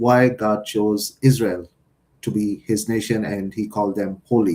why God chose Israel to be his nation and he called them holy।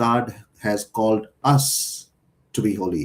God has called us to be holy।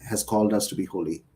has called us to be holy।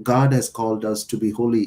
God has called us to be holy,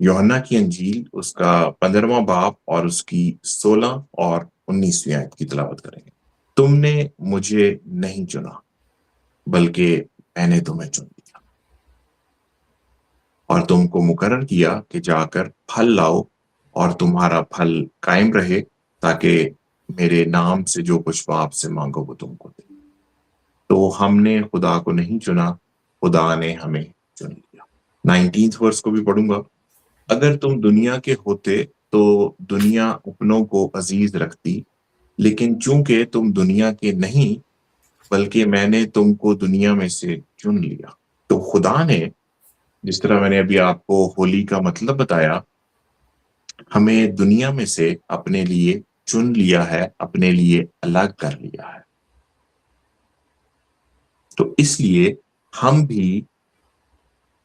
یوحنا کی انجیل اس کا 15واں باب اور اس کی 16 اور 19ویں آیت کی تلاوت کریں گے. تم نے مجھے نہیں چنا بلکہ میں نے تمہیں چن لیا اور تم کو مقرر کیا کہ جا کر پھل لاؤ اور تمہارا پھل قائم رہے تاکہ میرے نام سے جو کچھ باپ سے مانگو وہ تم کو دے. تو ہم نے خدا کو نہیں چنا، خدا نے ہمیں چن لیا. 19 ورس کو بھی پڑھوں گا. اگر تم دنیا کے ہوتے تو دنیا اپنوں کو عزیز رکھتی، لیکن چونکہ تم دنیا کے نہیں بلکہ میں نے تم کو دنیا میں سے چن لیا. تو خدا نے، جس طرح میں نے ابھی آپ کو ہولی کا مطلب بتایا، ہمیں دنیا میں سے اپنے لیے چن لیا ہے، اپنے لیے الگ کر لیا ہے. تو اس لیے ہم بھی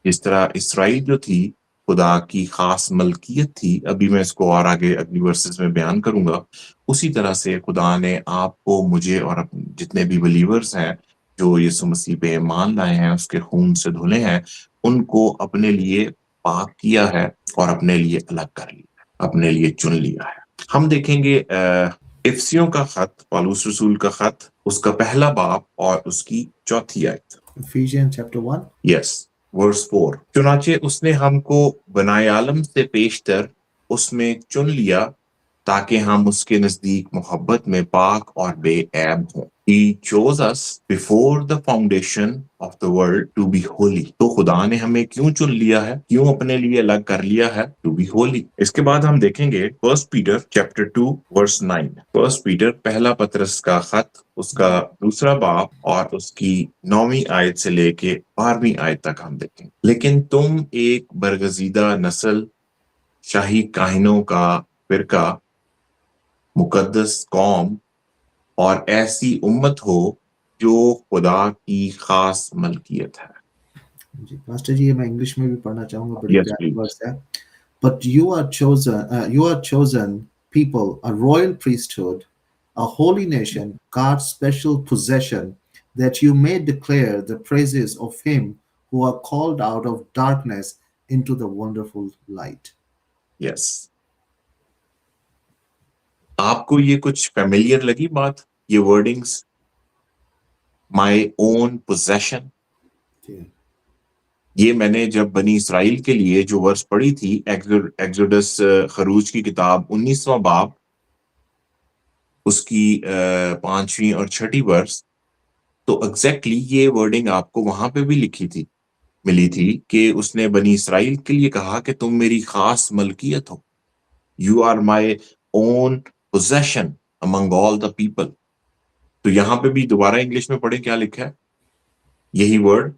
جس طرح اسرائیل جو تھی خدا کی خاص ملکیت تھی، ابھی میں اس کو اور آگے اگلی ورسز میں بیان کروں گا، اسی طرح سے خدا نے آپ کو، مجھے اور جتنے بھی بلیورز ہیں جو یسوع مسیح پہ ایمان لائے ہیں، اس کے خون سے دھلے ہیں، ان کو اپنے لیے پاک کیا ہے اور اپنے لیے الگ کر لیا، اپنے لیے چن لیا ہے. ہم دیکھیں گے افسیوں کا خط، پالوس رسول کا خط، اس کا پہلا باب اور اس کی 4 آیت. Ephesians chapter 1. یس، ورس 4. چنانچہ اس نے ہم کو بنائے عالم سے پیشتر اس میں چن لیا تاکہ ہم اس کے نزدیک محبت میں پاک اور بے عیب ہوں. He chose us before the foundation of the world to be holy. تو خدا نے ہمیں کیوں چن لیا ہے، کیوں اپنے لیے الگ کر لیا ہے؟ To be holy. اس کے بعد ہم دیکھیں گے 1 پیٹر chapter 2 verse 9. 1 پیٹر پہلا پطرس کا خط، اس کا دوسرا باب اور اس کی 9ویں آیت سے لے کے 12ویں آیت تک ہم دیکھیں. لیکن تم ایک برگزیدہ نسل، شاہی کاہنوں کا فرقہ، مقدس قوم اور ایسی امت ہو جو خدا کی خاص ملکیت ہے. جی پاسٹر جی، یہ میں انگلش میں بھی پڑھنا چاہوں گا، بڑی Yes, پیاری please. ورس ہے. But you are chosen people, a royal priesthood, a holy nation, God's special possession, that you may declare the praises of him who are called out of darkness into the wonderful light. Yes. آپ کو یہ کچھ familiar لگی بات، یہ wordings? مائی اون position. جی یہ میں نے جب بنی اسرائیل کے لیے جو ورس پڑھی تھی، ایکزوڈس، خروج کی کتاب 19واں باب، اس کی 5ویں اور 6ٹھی ورس، تو ایگزیکٹلی یہ ورڈنگ آپ کو وہاں پہ بھی لکھی تھی، ملی تھی، کہ اس نے بنی اسرائیل کے لیے کہا کہ تم میری خاص ملکیت ہو. You are my own possession among all the people. تو یہاں پہ بھی دوبارہ انگلش میں پڑھیں کیا لکھا ہے، یہی ورڈ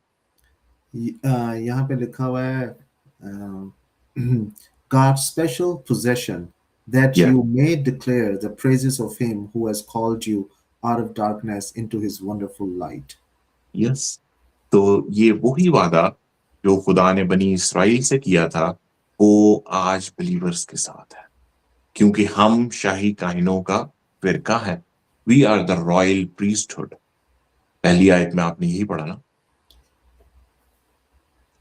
یہاں پہ لکھا ہوا ہے God's special possession, that Yeah. you may declare the praises of him who has called you out of darkness into his wonderful light. یس. تو یہ وہی وعدہ جو خدا نے بنی اسرائیل سے کیا تھا وہ آج بلیورز کے ساتھ ہے، کیونکہ ہم شاہی کاہنوں کا فرقہ ہے. We are the royal priesthood. پہلی آیت میں آپ نے یہی پڑھا نا.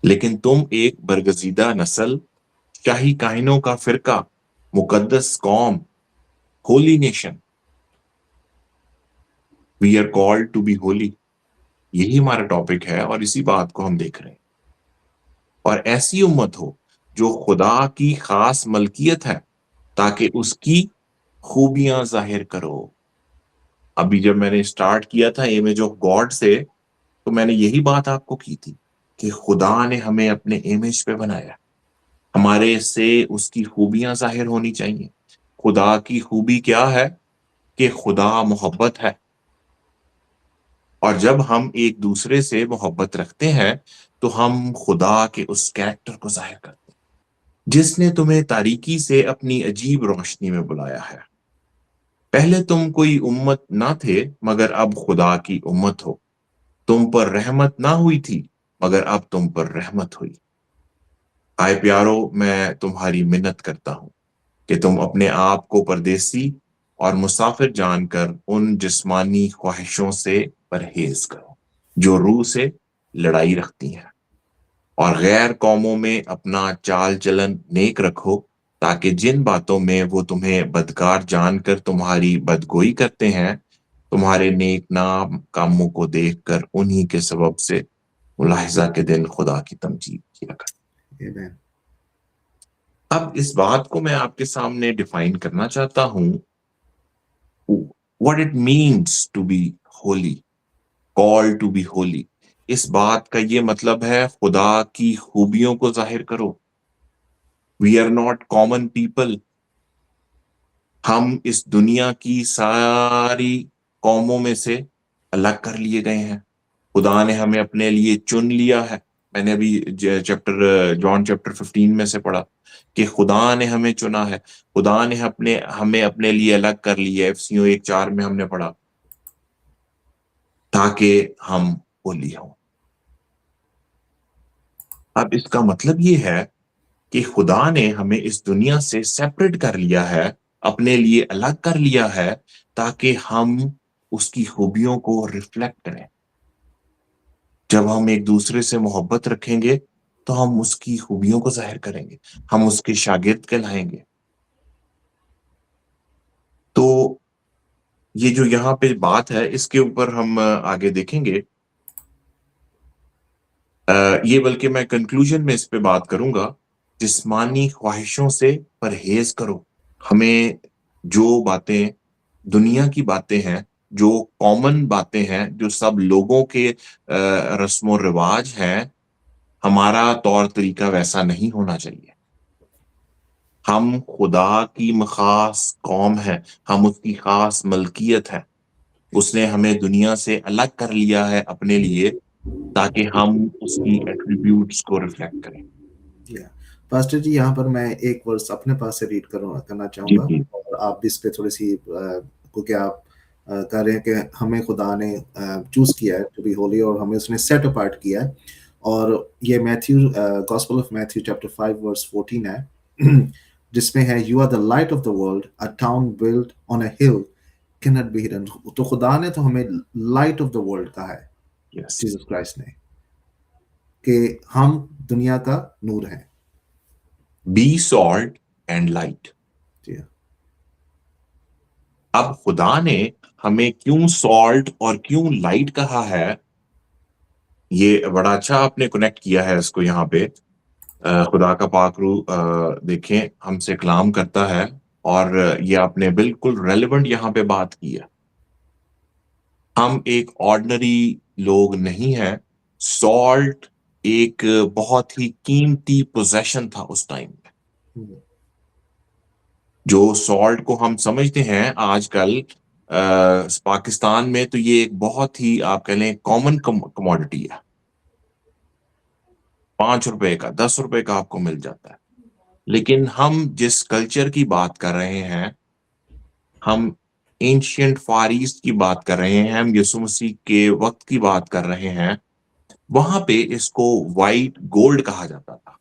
لیکن تم ایک برگزیدہ نسل، شاہی کاہنوں کا فرقہ، مقدس قوم، holy nation. We are called to be holy. یہی ہمارا ٹاپک ہے اور اسی بات کو ہم دیکھ رہے ہیں. اور ایسی امت ہو جو خدا کی خاص ملکیت ہے تاکہ اس کی خوبیاں ظاہر کرو. ابھی جب میں نے اسٹارٹ کیا تھا امیج آف گاڈ سے، تو میں نے یہی بات آپ کو کی تھی کہ خدا نے ہمیں اپنے امیج پہ بنایا، ہمارے سے اس کی خوبیاں ظاہر ہونی چاہیے. خدا کی خوبی کیا ہے؟ کہ خدا محبت ہے. اور جب ہم ایک دوسرے سے محبت رکھتے ہیں تو ہم خدا کے اس کیریکٹر کو ظاہر کرتے ہیں جس نے تمہیں تاریکی سے اپنی عجیب روشنی میں بلایا ہے. پہلے تم کوئی امت نہ تھے مگر اب خدا کی امت ہو. تم پر رحمت نہ ہوئی تھی مگر اب تم پر رحمت ہوئی. آئے پیارو، میں تمہاری منت کرتا ہوں کہ تم اپنے آپ کو پردیسی اور مسافر جان کر ان جسمانی خواہشوں سے پرہیز کرو جو روح سے لڑائی رکھتی ہیں. اور غیر قوموں میں اپنا چال چلن نیک رکھو تاکہ جن باتوں میں وہ تمہیں بدکار جان کر تمہاری بدگوئی کرتے ہیں تمہارے نیک نام کاموں کو دیکھ کر انہی کے سبب سے ملاحظہ کے دن خدا کی تمجید کیا کریں۔ Amen. اب اس بات کو میں آپ کے سامنے ڈیفائن کرنا چاہتا ہوں what it means to be holy, called to be holy۔ اس بات کا یہ مطلب ہے خدا کی خوبیوں کو ظاہر کرو۔ We are not common people۔ ہم اس دنیا کی ساری قوموں میں سے الگ کر لیے گئے ہیں۔ خدا نے ہمیں اپنے لیے چن لیا ہے۔ میں نے ابھی جان چیپٹر 15 میں سے پڑھا کہ خدا نے ہمیں چنا ہے، خدا نے ہمیں اپنے لیے الگ کر لیا ہے۔ افسیوں 1:4 میں ہم نے پڑھا تاکہ ہم ہولی ہوں۔ اب اس کا مطلب یہ ہے کہ خدا نے ہمیں اس دنیا سے سیپریٹ کر لیا ہے، اپنے لیے الگ کر لیا ہے تاکہ ہم اس کی خوبیوں کو ریفلیکٹ کریں۔ جب ہم ایک دوسرے سے محبت رکھیں گے تو ہم اس کی خوبیوں کو ظاہر کریں گے، ہم اس کے شاگرد کہلائیں گے۔ تو یہ جو یہاں پہ بات ہے اس کے اوپر ہم آگے دیکھیں گے۔ یہ بلکہ میں کنکلوژن میں اس پہ بات کروں گا، جسمانی خواہشوں سے پرہیز کرو۔ ہمیں جو باتیں دنیا کی باتیں ہیں، جو کامن باتیں ہیں، جو سب لوگوں کے رسم و رواج ہیں، ہمارا طور طریقہ ویسا نہیں ہونا چاہیے۔ ہم خدا کی خاص قوم ہے، ہم اس کی خاص ملکیت ہے۔ اس نے ہمیں دنیا سے الگ کر لیا ہے اپنے لیے تاکہ ہم اس کی ایٹریبیوٹس کو ریفلیکٹ کریں۔ پاسٹر جی یہاں پر میں ایک ورس اپنے پاس سے ریڈ کرنا چاہوں گا، اور آپ بھی اس پہ تھوڑی سی کیونکہ آپ کہہ رہے ہیں کہ ہمیں خدا نے چوز کیا ہے ٹو بی ہولی، اور ہمیں اس نے سیٹ اپارٹ کیا ہے، اور یہ Matthew gospel of Matthew chapter 5 verse 14 ہے، جس میں ہے you are the light of the world, a town built on a hill can not be hidden. تو خدا نے تو ہمیں لائٹ آف دا ورلڈ کہا ہے جیسس کرائسٹ نے، کہ ہم دنیا کا نور ہیں۔ Be salt and light. اب خدا نے ہمیں کیوں سالٹ اور کیوں لائٹ کہا ہے، یہ بڑا اچھا آپ نے کنیکٹ کیا ہے اس کو یہاں پہ۔ خدا کا پاک روح دیکھیں ہم سے کلام کرتا ہے، اور یہ آپ نے بالکل ریلیونٹ یہاں پہ بات کی ہے۔ ہم ایک آرڈنری لوگ نہیں ہیں۔ سالٹ ایک بہت ہی قیمتی پوزیشن تھا اس ٹائم میں۔ جو سالٹ کو ہم سمجھتے ہیں آج کل پاکستان میں، تو یہ ایک بہت ہی آپ کہہ لیں کامن کموڈٹی ہے۔ 5 روپے کا 10 روپے کا آپ کو مل جاتا ہے۔ لیکن ہم جس کلچر کی بات کر رہے ہیں، ہم اینشینٹ فار ایسٹ کی بات کر رہے ہیں، ہم یسوع مسیح کے وقت کی بات کر رہے ہیں، وہاں پہ اس کو وائٹ گولڈ کہا جاتا تھا۔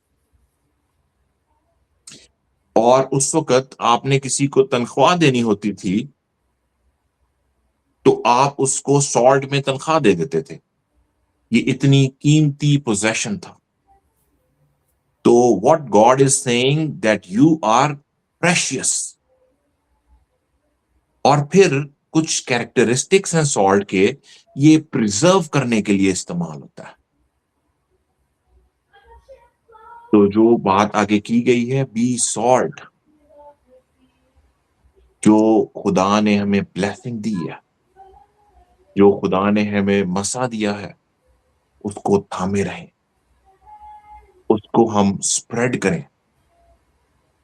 اور اس وقت آپ نے کسی کو تنخواہ دینی ہوتی تھی تو آپ اس کو سالٹ میں تنخواہ دے دیتے تھے۔ یہ اتنی قیمتی پوزیشن تھا۔ تو what God is saying that you are precious۔ اور پھر کچھ کیریکٹرسٹکس ہیں سالٹ کے، یہ پریزرو کرنے کے لیے استعمال ہوتا ہے۔ تو جو بات آگے کی گئی ہے بی سالٹ، جو خدا نے ہمیں بلیسنگ دی ہے، جو خدا نے ہمیں مسا دیا ہے، اس کو تھامے رہیں، اس کو ہم سپریڈ کریں،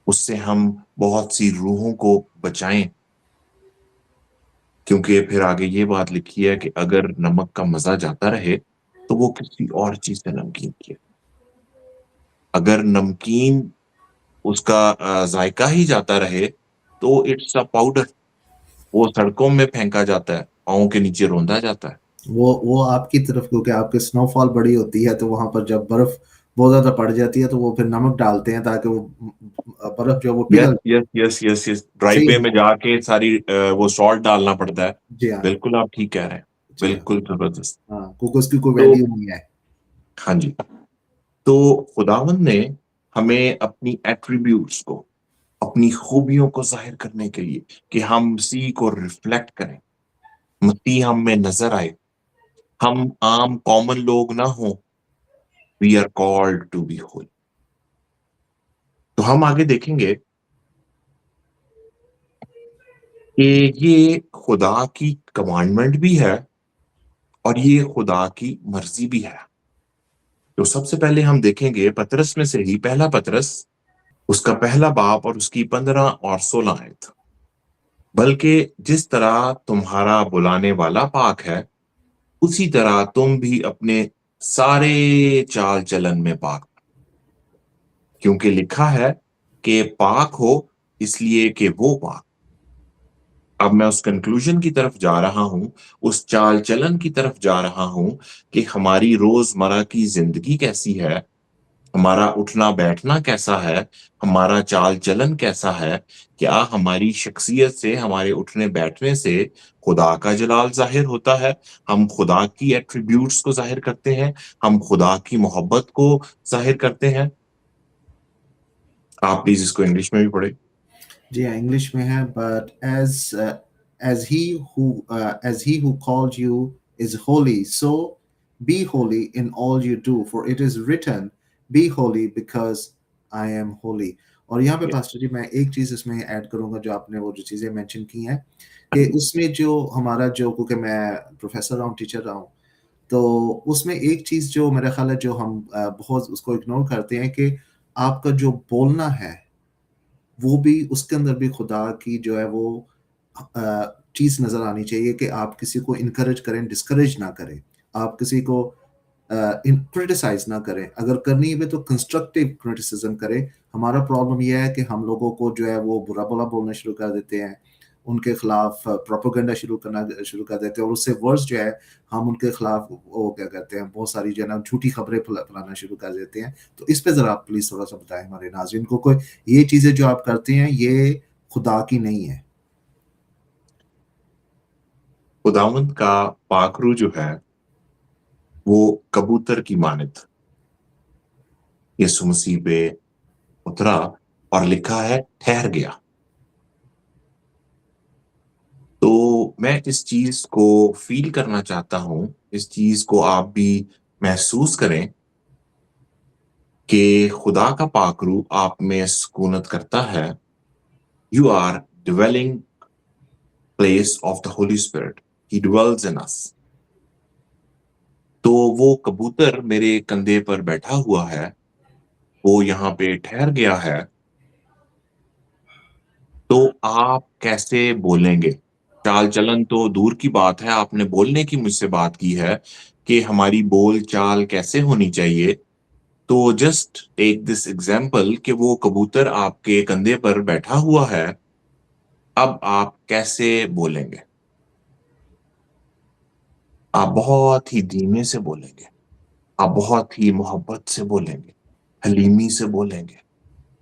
اس سے ہم بہت سی روحوں کو بچائیں۔ کیونکہ پھر آگے یہ بات لکھی ہے کہ اگر نمک کا مزہ جاتا رہے تو وہ کسی اور چیز سے نمکین کیا۔ اگر نمکین اس کا ذائقہ ہی جاتا رہے تو اٹس اے پاؤڈر، وہ سڑکوں میں پھینکا جاتا ہے، پاؤں کے نیچے روندا جاتا ہے۔ وہ آپ کی طرف، کیونکہ آپ کے سنو فال بڑی ہوتی ہے تو وہاں پر جب برف بہت زیادہ پڑ جاتی ہے تو وہ پھر نمک ڈالتے ہیں تاکہ وہ برف جو وہ پگھل۔ یس ڈرائی پے میں جا کے ساری وہ سالٹ ڈالنا پڑتا ہے۔ جی ہاں، بالکل آپ ٹھیک کہہ رہے ہیں، جی ہاں، بالکل زبردست۔ ہاں، کیونکہ اس کی کوئی تو ویلیو نہیں ہے۔ ہاں جی، تو خداوند نے ہمیں اپنی ایٹریبیوٹس کو، اپنی خوبیوں کو ظاہر کرنے کے لیے کہ ہم مسیح کو ریفلیکٹ کریں، مسیح ہم میں نظر آئے، ہم عام کامن لوگ نہ ہوں. We are called to be holy. تو ہم آگے دیکھیں گے کہ یہ خدا کی کمانڈمنٹ بھی ہے اور یہ خدا کی مرضی بھی ہے. تو سب سے پہلے ہم دیکھیں گے پترس میں سے ہی پہلا پترس، اس کا پہلا باب اور اس کی 15 اور 16 آیت. بلکہ جس طرح تمہارا بلانے والا پاک ہے، اسی طرح تم بھی اپنے سارے چال چلن میں پاک، کیونکہ لکھا ہے کہ پاک ہو اس لیے کہ وہ پاک. اب میں اس کنکلوژن کی طرف جا رہا ہوں، اس چال چلن کی طرف جا رہا ہوں کہ ہماری روزمرہ کی زندگی کیسی ہے، ہمارا اٹھنا بیٹھنا کیسا ہے، ہمارا چال چلن کیسا ہے. کیا ہماری شخصیت سے، ہمارے اٹھنے بیٹھنے سے خدا کا جلال ظاہر ہوتا ہے، ہم خدا کی ایٹریبیوٹس کو ظاہر کرتے ہیں، ہم خدا کی محبت کو ظاہر کرتے ہیں. آپ پلیز اس کو انگلش میں بھی پڑھیں. جی ہاں انگلش میں ہے. But as he who called you is holy, so be holy in all you do, for it is written, be holy because I am holy. اور یہاں پہ پاسٹر جی میں ایک چیز اس میں ایڈ کروں گا، جو آپ نے وہ جو چیزیں مینشن کی ہیں کہ اس میں جو ہمارا جو، کیونکہ میں پروفیسر رہا ہوں، ٹیچر رہا ہوں، تو اس میں ایک چیز جو میرا خیال ہے جو ہم بہت اس کو اگنور کرتے ہیں کہ آپ کا جو بولنا ہے وہ بھی اس کے اندر بھی خدا کی جو ہے وہ چیز نظر آنی چاہیے کہ آپ کسی کو انکریج کریں، ڈسکریج نہ کریں، آپ کسی کو کرٹیسائز نہ کریں، اگر کرنی ہے تو کنسٹرکٹیو کرٹیسزم کریں. ہمارا پرابلم یہ ہے کہ ہم لوگوں کو جو ہے وہ برا بلا بولنا شروع کر دیتے ہیں، ان کے خلاف پروپیگنڈا شروع کر دیتے ہیں، اور اس سے ورس جو ہے ہم ان کے خلاف وہ کیا کہتے ہیں، بہت ساری جو ہے نا جھوٹی خبریں پھیلانا شروع کر دیتے ہیں. تو اس پہ ذرا آپ پلیز تھوڑا سا بتائیں ہمارے ناظرین کو، کوئی یہ چیزیں جو آپ کرتے ہیں یہ خدا کی نہیں ہے. خداوند کا پاکرو جو ہے وہ کبوتر کی مانند یسوع مسیح پہ اترا اور لکھا ہے ٹھہر گیا. تو میں اس چیز کو فیل کرنا چاہتا ہوں، اس چیز کو آپ بھی محسوس کریں کہ خدا کا پاکرو آپ میں سکونت کرتا ہے. You are dwelling place of the Holy Spirit, he dwells in us. تو وہ کبوتر میرے کندھے پر بیٹھا ہوا ہے، وہ یہاں پہ ٹھہر گیا ہے. تو آپ کیسے بولیں گے؟ چال چلن تو دور کی بات ہے، آپ نے بولنے کی مجھ سے بات کی ہے کہ ہماری بول چال کیسے ہونی چاہیے. تو جسٹ ٹیک دس ایگزامپل کہ وہ کبوتر آپ کے کندھے پر بیٹھا ہوا ہے، اب آپ کیسے بولیں گے؟ آپ بہت ہی دھیمے سے بولیں گے، آپ بہت ہی محبت سے بولیں گے، حلیمی سے بولیں گے،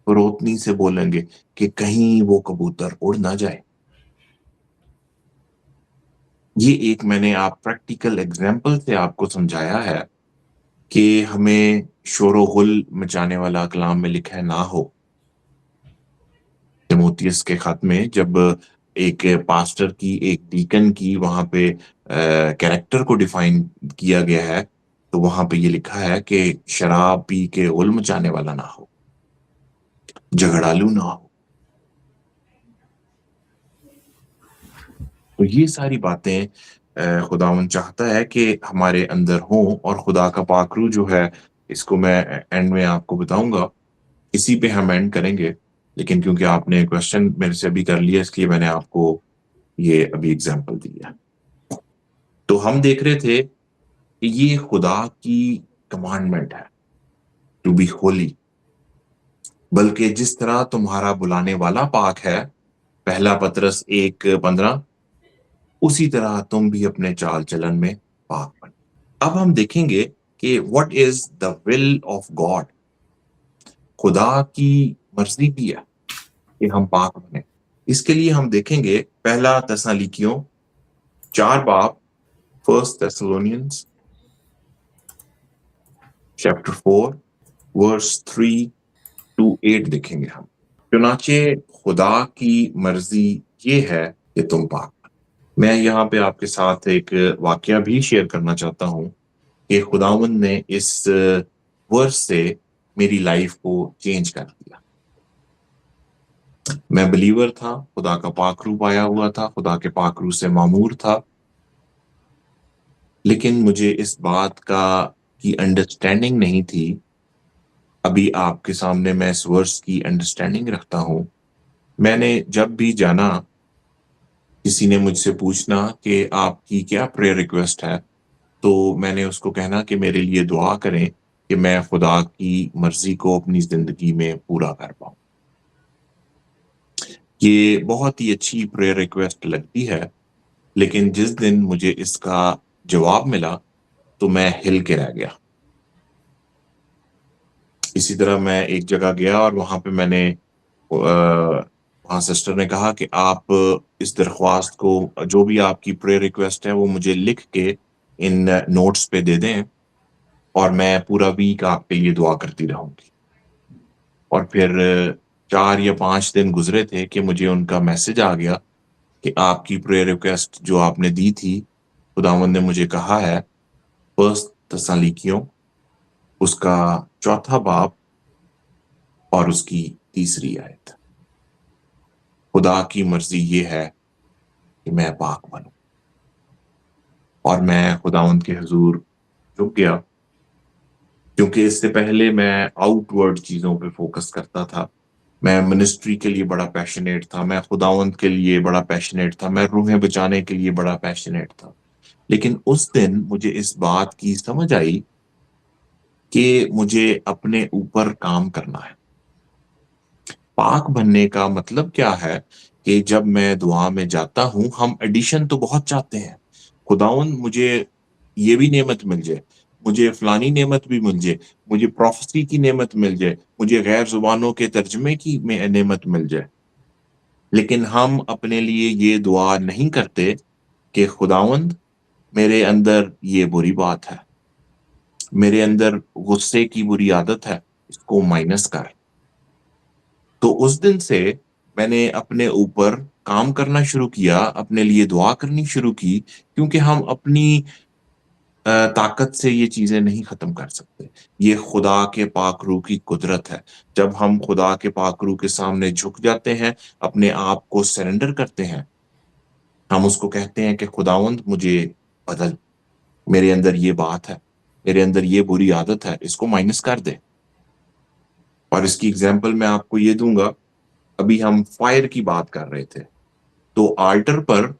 فروتنی سے بولیں گے کہ کہیں وہ کبوتر اڑ نہ جائے. یہ ایک میں نے آپ پریکٹیکل ایگزامپل سے آپ کو سمجھایا ہے کہ ہمیں شور و غل مچانے والا کلام میں لکھا ہے نہ ہو. تیموتھیوس کے خط میں جب ایک پاسٹر کی، ایک ڈیکن کی وہاں پہ کیریکٹر کو ڈیفائن کیا گیا ہے، تو وہاں پہ یہ لکھا ہے کہ شراب پی کے غل مچانے والا نہ ہو، جھگڑالو نہ ہو. تو یہ ساری باتیں خداوند چاہتا ہے کہ ہمارے اندر ہوں، اور خدا کا پاکرو جو ہے، اس کو میں اینڈ میں آپ کو بتاؤں گا، اسی پہ ہم اینڈ کریں گے. لیکن کیونکہ آپ نے کوشچن میرے سے ابھی کر لیا، اس لیے میں نے آپ کو یہ ابھی اگزامپل دیا. تو ہم دیکھ رہے تھے کہ یہ خدا کی کمانڈمنٹ ہے ٹو بی ہولی. بلکہ جس طرح تمہارا بلانے والا پاک ہے، پہلا پترس 1:15، اسی طرح تم بھی اپنے چال چلن میں پاک بن. اب ہم دیکھیں گے کہ what is the will of God. خدا کی مرضی بھی ہے کہ ہم پاک بنیں. اس کے لیے ہم دیکھیں گے پہلا تسالونیکیوں 4 باب، فرسٹ تھیسالونینس چیپٹر 4 ورس 3 to 8 دیکھیں گے ہم. چنانچہ خدا کی مرضی یہ ہے کہ تم پاک. میں یہاں پہ آپ کے ساتھ ایک واقعہ بھی شیئر کرنا چاہتا ہوں کہ خداوند نے اس ورس سے میری لائف کو چینج کر دیا. میں بلیور تھا، خدا کا پاک روح آیا ہوا تھا، خدا کے پاک روح سے معمور تھا، لیکن مجھے اس بات کی انڈرسٹینڈنگ نہیں تھی. ابھی آپ کے سامنے میں اس ورس کی انڈرسٹینڈنگ رکھتا ہوں. میں نے جب بھی جانا، کسی نے مجھ سے پوچھنا کہ آپ کی کیا پریئر ریکویسٹ ہے، تو میں نے اس کو کہنا کہ میرے لیے دعا کریں کہ میں خدا کی مرضی کو اپنی زندگی میں پورا کر پاؤں. یہ بہت ہی اچھی پریئر ریکویسٹ لگتی ہے، لیکن جس دن مجھے اس کا جواب ملا تو میں ہل کے رہ گیا. اسی طرح میں ایک جگہ گیا اور وہاں پہ میں نے وہاں سسٹر نے کہا کہ آپ اس درخواست کو، جو بھی آپ کی پریئر ریکویسٹ ہے، وہ مجھے لکھ کے ان نوٹس پہ دے دیں اور میں پورا ویک آپ کے لیے دعا کرتی رہوں گی. اور پھر 4 یا 5 دن گزرے تھے کہ مجھے ان کا میسج آ گیا کہ آپ کی پریئر ریکویسٹ جو آپ نے دی تھی، خداوند نے مجھے کہا ہے فرسٹ تسالونیکیوں اس کا 4 باب اور اس کی 3 آیت. خدا کی مرضی یہ ہے کہ میں پاک بنوں. اور میں خداوند کے حضور جھک گیا، کیونکہ اس سے پہلے میں آؤٹ ورڈ چیزوں پہ فوکس کرتا تھا. میں منسٹری کے لیے بڑا پیشنیٹ تھا، میں خداوند کے لیے بڑا پیشنیٹ تھا، میں روحیں بچانے کے لیے بڑا پیشنیٹ تھا. لیکن اس دن مجھے اس بات کی سمجھ آئی کہ مجھے اپنے اوپر کام کرنا ہے. پاک بننے کا مطلب کیا ہے کہ جب میں دعا میں جاتا ہوں، ہم ایڈیشن تو بہت چاہتے ہیں. خداوند مجھے یہ بھی نعمت مل جائے، مجھے فلانی نعمت بھی مل جائے، مجھے پروفیسی کی نعمت مل جائے، مجھے غیر زبانوں کے ترجمے کی نعمت مل جائے. لیکن ہم اپنے لیے یہ دعا نہیں کرتے کہ خداوند میرے اندر یہ بری بات ہے، میرے اندر غصے کی بری عادت ہے، اس کو مائنس کر. تو اس دن سے میں نے اپنے اوپر کام کرنا شروع کیا، اپنے لیے دعا کرنی شروع کی، کیونکہ ہم اپنی طاقت سے یہ چیزیں نہیں ختم کر سکتے. یہ خدا کے پاک روح کی قدرت ہے. جب ہم خدا کے پاک روح کے سامنے جھک جاتے ہیں، اپنے آپ کو سرنڈر کرتے ہیں، ہم اس کو کہتے ہیں کہ خداوند مجھے بدل، میرے اندر یہ بات ہے، میرے اندر یہ بری عادت ہے، اس کو مائنس کر دے. اور اس کی ایگزامپل میں آپ کو یہ دوں گا. ابھی ہم فائر کی بات کر رہے تھے، تو آلٹر پر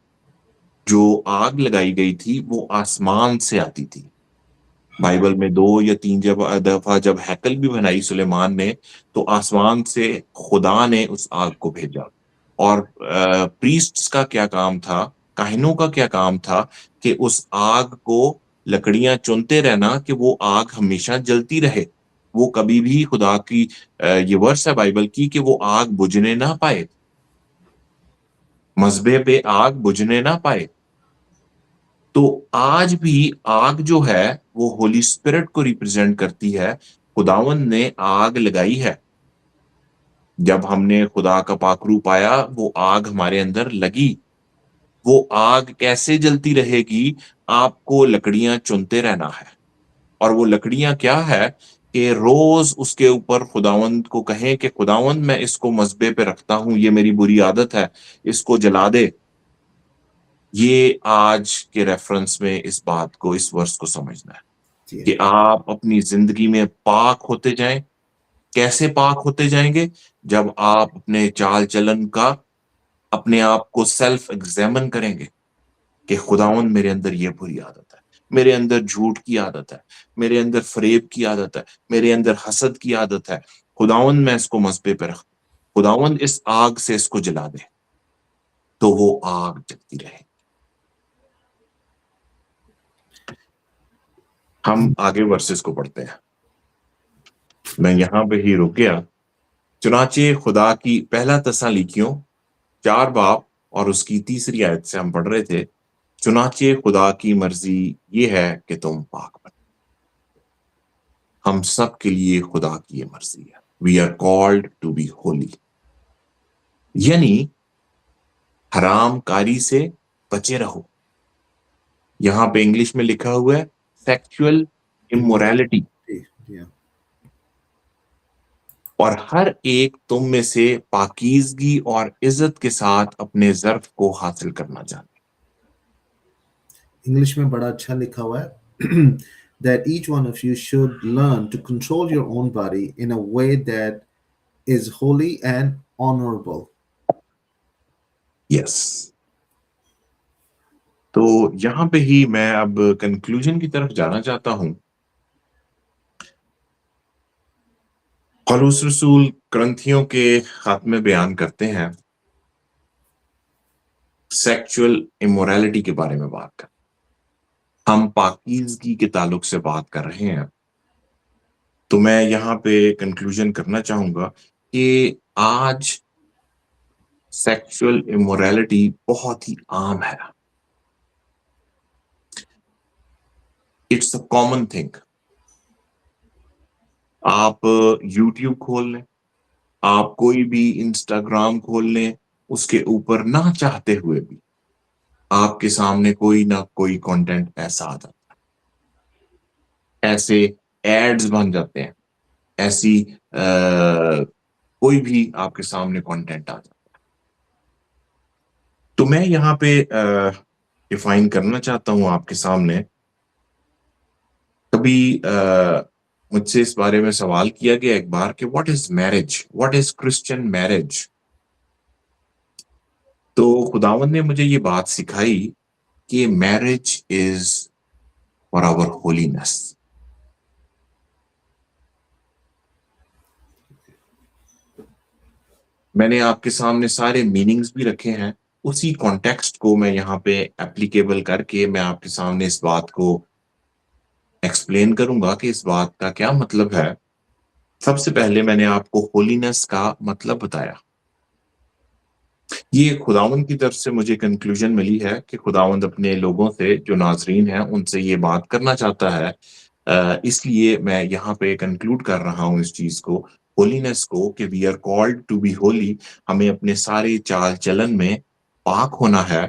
جو آگ لگائی گئی تھی وہ آسمان سے آتی تھی. بائبل میں 2 یا 3 دفعہ جب ہیکل بھی بنائی سلیمان نے، تو آسمان سے خدا نے اس آگ کو بھیجا. اور پریسٹس کا کیا کام تھا، کاہنوں کا کیا کام تھا کہ اس آگ کو لکڑیاں چنتے رہنا کہ وہ آگ ہمیشہ جلتی رہے. وہ کبھی بھی خدا کی یہ ورس ہے بائبل کی کہ وہ آگ بجھنے نہ پائے، مذبے پہ آگ بجھنے نہ پائے. تو آج بھی آگ جو ہے وہ ہولی اسپرٹ کو ریپرزینٹ کرتی ہے. خداوند نے آگ لگائی ہے. جب ہم نے خدا کا پاک روح پایا، وہ آگ ہمارے اندر لگی. وہ آگ کیسے جلتی رہے گی؟ آپ کو لکڑیاں چنتے رہنا ہے. اور وہ لکڑیاں کیا ہے کہ روز اس کے اوپر خداوند کو کہیں کہ خداوند میں اس کو مذبے پہ رکھتا ہوں، یہ میری بری عادت ہے، اس کو جلا دے. یہ آج کے ریفرنس میں اس بات کو، اس ورس کو سمجھنا ہے کہ آپ اپنی زندگی میں پاک ہوتے جائیں. کیسے پاک ہوتے جائیں گے؟ جب آپ اپنے چال چلن کا، اپنے آپ کو سیلف ایگزامن کریں گے کہ خداوند میرے اندر یہ بری عادت ہے، میرے اندر جھوٹ کی عادت ہے، میرے اندر فریب کی عادت ہے، میرے اندر حسد کی عادت ہے. خداوند میں اس کو مذبے پہ رکھ، خداوند اس آگ سے اس کو جلا دے، تو وہ آگ جلتی رہے. ہم آگے ورسز کو پڑھتے ہیں. میں یہاں پہ ہی رک گیا. چنانچہ خدا کی، پہلا تسالونیکیوں 4 باب اور اس کی 3 آیت سے ہم پڑھ رہے تھے. چنانچہ خدا کی مرضی یہ ہے کہ تم پاک بنو. ہم سب کے لیے خدا کی یہ مرضی ہے. We are called to be holy. یعنی حرام کاری سے بچے رہو. یہاں پہ انگلش میں لکھا ہوا ہے سیکچوئل امورالٹی. Yeah. اور ہر ایک تم میں سے پاکیزگی اور عزت کے ساتھ اپنے ظرف کو حاصل کرنا چاہتے. انگلش میں بڑا اچھا لکھا ہوا ہے that each one of you should learn to control your own body in a way that is holy and honorable. یس. تو یہاں پہ ہی میں اب کنکلوژن کی طرف جانا چاہتا ہوں. پولس رسول کرنتھیوں کے خط میں بیان کرتے ہیں سیکچول امورالٹی کے بارے میں بات کر. ہم پاکیزگی کے تعلق سے بات کر رہے ہیں. تو میں یہاں پہ کنکلوژن کرنا چاہوں گا کہ آج سیکچول امورالٹی بہت ہی عام ہے. It's a common thing. آپ یوٹیوب کھول لیں, آپ کوئی بھی انسٹاگرام کھول لیں, اس کے اوپر نہ چاہتے ہوئے بھی آپ کے سامنے کوئی نہ کوئی کنٹینٹ ایسا آ جاتا ہے. ایسے ایڈز بن جاتے ہیں, ایسی کوئی بھی آپ کے سامنے کنٹینٹ آ جاتا ہے. تو میں یہاں پہ ڈیفائن کرنا چاہتا ہوں آپ کے سامنے. کبھی مجھ سے اس بارے میں سوال کیا گیا ایک بار کہ what is marriage, what is Christian marriage. تو خداوند نے مجھے یہ بات سکھائی کہ marriage is for our holiness. میں نے آپ کے سامنے سارے میننگز بھی رکھے ہیں. اسی کانٹیکسٹ کو میں یہاں پہ اپلیکیبل کر کے میں آپ کے سامنے اس بات کو ایکسپلین کروں گا کہ اس بات کا کیا مطلب ہے. سب سے پہلے میں نے آپ کو ہولینس کا مطلب بتایا. یہ خداوند کی طرف سے مجھے کنکلوژن ملی ہے کہ خداوند اپنے لوگوں سے جو ناظرین ہیں ان سے یہ بات کرنا چاہتا ہے. اس لیے میں یہاں پہ کنکلوڈ کر رہا ہوں اس چیز کو, ہولینس کو, کہ we are called to be holy. ہمیں اپنے سارے چال چلن میں پاک ہونا ہے.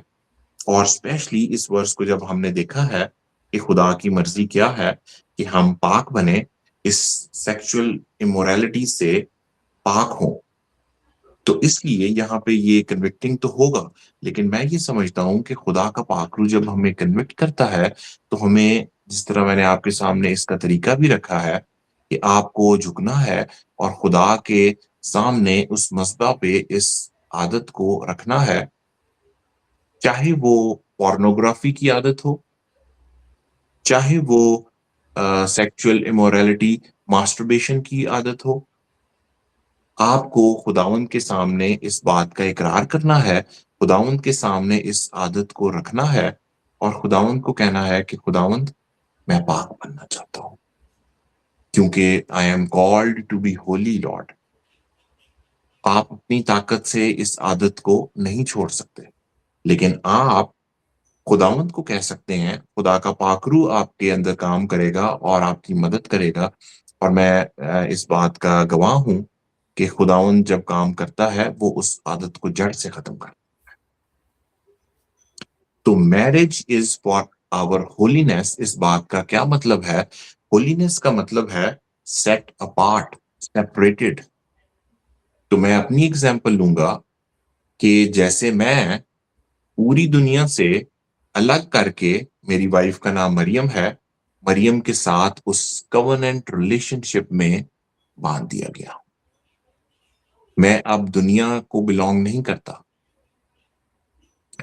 اور اسپیشلی اس ورس کو جب ہم نے دیکھا ہے کہ خدا کی مرضی کیا ہے کہ ہم پاک بنے, اس سیکچول امورالٹی سے پاک ہوں, تو اس لیے یہاں پہ یہ کنوکٹنگ تو ہوگا. لیکن میں یہ سمجھتا ہوں کہ خدا کا پاک روح جب ہمیں کنوکٹ کرتا ہے تو ہمیں, جس طرح میں نے آپ کے سامنے اس کا طریقہ بھی رکھا ہے کہ آپ کو جھکنا ہے اور خدا کے سامنے اس مذبح پہ اس عادت کو رکھنا ہے, چاہے وہ پورنوگرافی کی عادت ہو, چاہے وہ سیکچول امورالٹی ماسٹربیشن کی عادت ہو. آپ کو خداوند کے سامنے اس بات کا اقرار کرنا ہے, خداوند کے سامنے اس عادت کو رکھنا ہے, اور خداوند کو کہنا ہے کہ خداوند میں پاک بننا چاہتا ہوں کیونکہ I am called to be holy Lord. آپ اپنی طاقت سے اس عادت کو نہیں چھوڑ سکتے, لیکن آپ خداوند کو کہہ سکتے ہیں, خدا کا پاک روح آپ کے اندر کام کرے گا اور آپ کی مدد کرے گا. اور میں اس بات کا گواہ ہوں کہ خداوند جب کام کرتا ہے وہ اس عادت کو جڑ سے ختم کرتا ہے. تو marriage is for our holiness, اس بات کا کیا مطلب ہے؟ ہولینس کا مطلب ہے سیٹ اپارٹ, سیپریٹڈ. تو میں اپنی اگزامپل لوں گا کہ جیسے میں پوری دنیا سے الگ کر کے, میری وائف کا نام مریم ہے, مریم کے ساتھ اس کورننٹ ریلیشن شپ میں باندھ دیا گیا. میں اب دنیا کو بلونگ نہیں کرتا,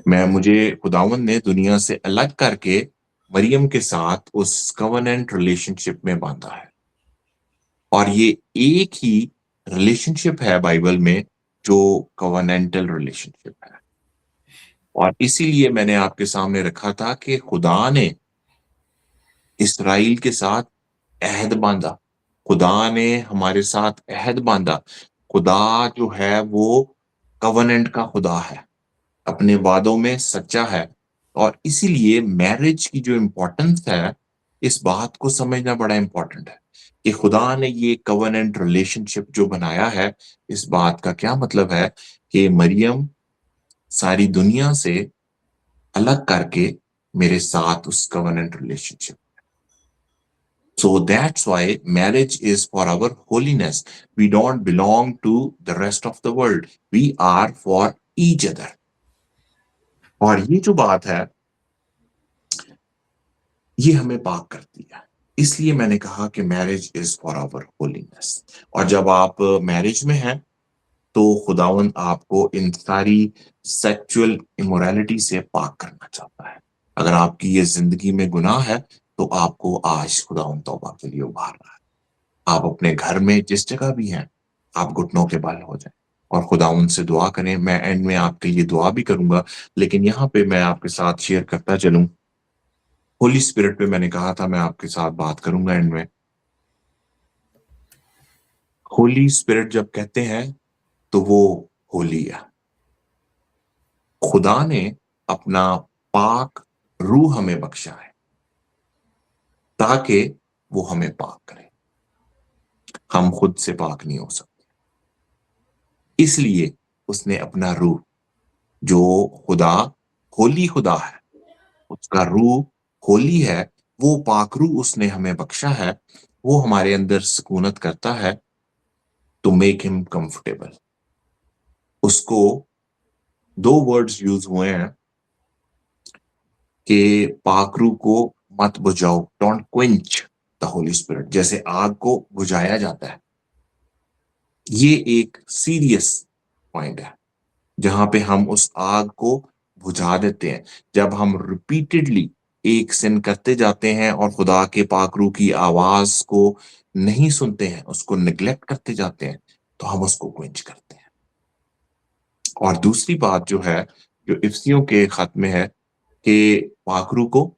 مجھے خداوند نے دنیا سے الگ کر کے مریم کے ساتھ اس کورننٹ ریلیشن شپ میں باندھا ہے. اور یہ ایک ہی ریلیشن شپ ہے بائبل میں جو کورننٹل ریلیشن شپ ہے. اور اسی لیے میں نے آپ کے سامنے رکھا تھا کہ خدا نے اسرائیل کے ساتھ عہد باندھا, خدا نے ہمارے ساتھ عہد باندھا. خدا جو ہے وہ کورننٹ کا خدا ہے, اپنے وعدوں میں سچا ہے. اور اسی لیے میرج کی جو امپورٹنس ہے, اس بات کو سمجھنا بڑا امپورٹنٹ ہے. کہ خدا نے یہ کوننٹ ریلیشنشپ جو بنایا ہے، اس بات کا کیا مطلب ہے کہ مریم ساری دنیا سے الگ کر کے میرے ساتھ اس covenant relationship. So that's why marriage is for our holiness. We don't belong to the rest of the world. We are for each other. اور یہ جو بات ہے یہ ہمیں پاک کرتی ہے. اس لیے میں نے کہا کہ marriage is for our holiness. اور جب آپ میرج میں ہیں تو خداوند آپ کو ان ساری سیکچول امورالٹی سے پاک کرنا چاہتا ہے. اگر آپ کی یہ زندگی میں گناہ ہے تو آپ کو آج خداوند توبہ کے لیے ابھار رہا ہے. آپ اپنے گھر میں جس جگہ بھی ہیں آپ گھٹنوں کے بل ہو جائیں اور خداوند سے دعا کریں. میں اینڈ میں آپ کے لیے دعا بھی کروں گا، لیکن یہاں پہ میں آپ کے ساتھ شیئر کرتا چلوں. ہولی اسپرٹ پہ میں نے کہا تھا میں آپ کے ساتھ بات کروں گا اینڈ میں. ہولی اسپرٹ جب کہتے ہیں تو وہ ہولی ہے. خدا نے اپنا پاک روح ہمیں بخشا ہے تاکہ وہ ہمیں پاک کرے. ہم خود سے پاک نہیں ہو سکتے، اس لیے اس نے اپنا روح، جو خدا ہولی خدا ہے، اس کا روح ہولی ہے، وہ پاک روح اس نے ہمیں بخشا ہے. وہ ہمارے اندر سکونت کرتا ہے ٹو میک ہم کمفرٹیبل. اس کو دو ورڈز یوز ہوئے ہیں کہ پاک روح کو مت بجھاؤ، ڈونٹ کوئنچ دا ہولی اسپرٹ. جیسے آگ کو بجھایا جاتا ہے، یہ ایک سیریس پوائنٹ ہے جہاں پہ ہم اس آگ کو بجھا دیتے ہیں. جب ہم ریپیٹڈلی ایک سن کرتے جاتے ہیں اور خدا کے پاک روح کی آواز کو نہیں سنتے ہیں، اس کو نگلیکٹ کرتے جاتے ہیں، تو ہم اس کو کوئنچ کرتے ہیں. اور دوسری بات جو ہے جو افسیوں کے خط میں ہے کہ پاک روح کو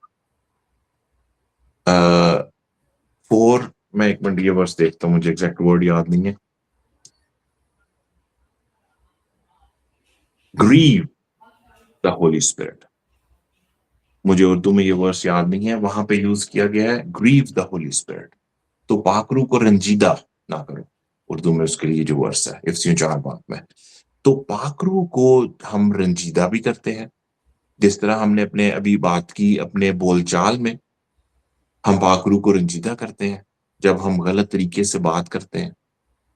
میں ایک منٹ یہ ورس دیکھتا ہوں، مجھے ایگزیکٹ ورڈ یاد نہیں ہے. گریو دا ہولی اسپرٹ. مجھے اردو میں یہ ورس یاد نہیں ہے، وہاں پہ یوز کیا گیا ہے گریو دا ہولی اسپرٹ. تو پاک روح کو رنجیدہ نہ کرو، اردو میں اس کے لیے جو ورس ہے افسیوں 4:5 میں. تو پاک روح کو ہم رنجیدہ بھی کرتے ہیں، جس طرح ہم نے اپنے ابھی بات کی اپنے بول چال میں ہم پاک روح کو رنجیدہ کرتے ہیں. جب ہم غلط طریقے سے بات کرتے ہیں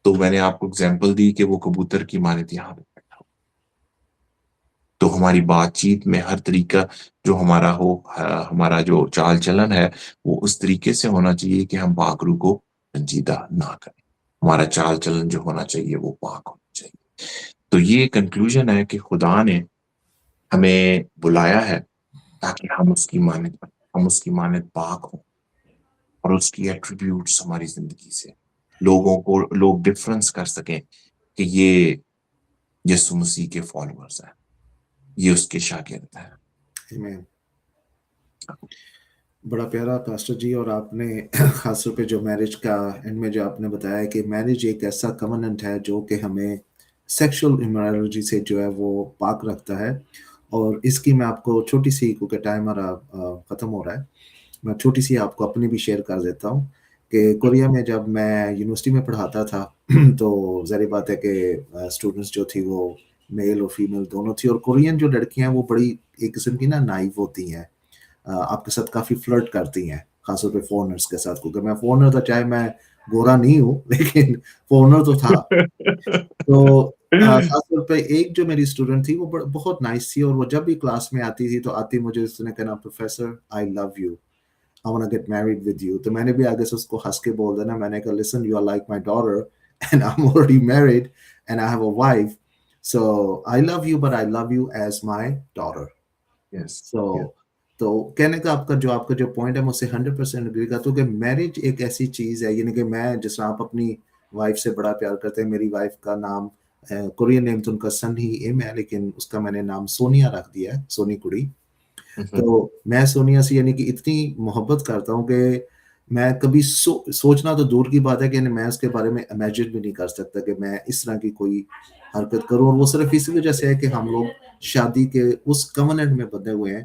تو میں نے آپ کو اگزامپل دی کہ وہ کبوتر کی مانند یہاں پہ بیٹھا ہو. تو ہماری بات چیت میں ہر طریقہ جو ہمارا ہو، ہمارا جو چال چلن ہے وہ اس طریقے سے ہونا چاہیے کہ ہم پاک روح کو رنجیدہ نہ کریں. ہمارا چال چلن جو ہونا چاہیے وہ پاک ہونا چاہیے. تو یہ کنکلوژن ہے کہ خدا نے ہمیں بلایا ہے تاکہ ہم اس کی مانند پاک ہوں اور اس کی ایٹریبیوٹس ہماری زندگی سے لوگوں کو لوگ ڈفرنس کر سکیں کہ یہ یسوع مسیح کے فالوورز ہیں، یہ اس کے شاگرد ہیں. آمین. بڑا پیارا پاسٹر جی. اور آپ نے خاص طور پہ جو میرج کا اینڈ میں جو آپ نے بتایا کہ میرج ایک ایسا کوننٹ ہے جو کہ ہمیں سیکشل امورالٹی سے جو ہے وہ پاک رکھتا ہے. اور اس کی میں آپ کو چھوٹی سی، کیونکہ ٹائم ہمارا ختم ہو رہا ہے، میں چھوٹی سی آپ کو اپنی بھی شیئر کر دیتا ہوں کہ کوریا میں جب میں یونیورسٹی میں پڑھاتا تھا تو ظاہر بات ہے کہ اسٹوڈنٹس جو تھی وہ میل اور فیمیل دونوں تھی. اور کورین جو لڑکیاں ہیں وہ بڑی ایک قسم کی نا نائیو ہوتی ہیں، آپ کے ساتھ کافی فلرٹ کرتی ہیں، خاص طور پہ فورنرز کے ساتھ. کیونکہ میں فورنر تھا، چاہے میں گورا نہیں ہوں لیکن فورنر تو تھا. تو خاص طور پہ ایک جو میری اسٹوڈنٹ تھی وہ بہت نائس تھی، اور وہ جب بھی کلاس میں آتی تھی تو آتی مجھے اس نے کہنا professor I love you, I want to get married with you. تو میں نے بھی آگے سے اس کو ہنس کے بول دینا، میں نے کہا listen you are like my daughter and I'm already married and I have a wife, so I love you but I love you as my daughter. Yes. So Yes. تو کہنے کا آپ کا جو پوائنٹ ہے مجھ سے 100% اگری کرتا ہوں کہ میرج ایک ایسی چیز ہے، یعنی کہ میں جس طرح آپ اپنی وائف سے بڑا پیار کرتے ہیں، میری وائف کا نام کورین نیم تو ان کا سن ہی ایم ہے، لیکن اس کا میں نے نام سونیا رکھ دیا ہے، سونی کڑی. تو میں سونیا سے یعنی کہ اتنی محبت کرتا ہوں کہ میں کبھی سوچنا تو دور کی بات ہے کہ میں اس کے بارے میں امیجن بھی نہیں کر سکتا کہ میں اس طرح کی کوئی حرکت کروں. اور وہ صرف اسی وجہ سے ہے کہ ہم لوگ شادی کے اس کوننٹ میں بندھے ہوئے ہیں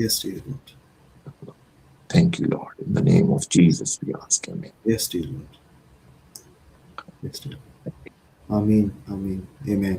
Yes, dear Lord. Thank you, Lord. In the name of Jesus, we ask. Amen. Yes, dear Lord. Yes, dear Lord. Amen. Amen. Amen.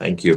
Thank you.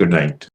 Good night.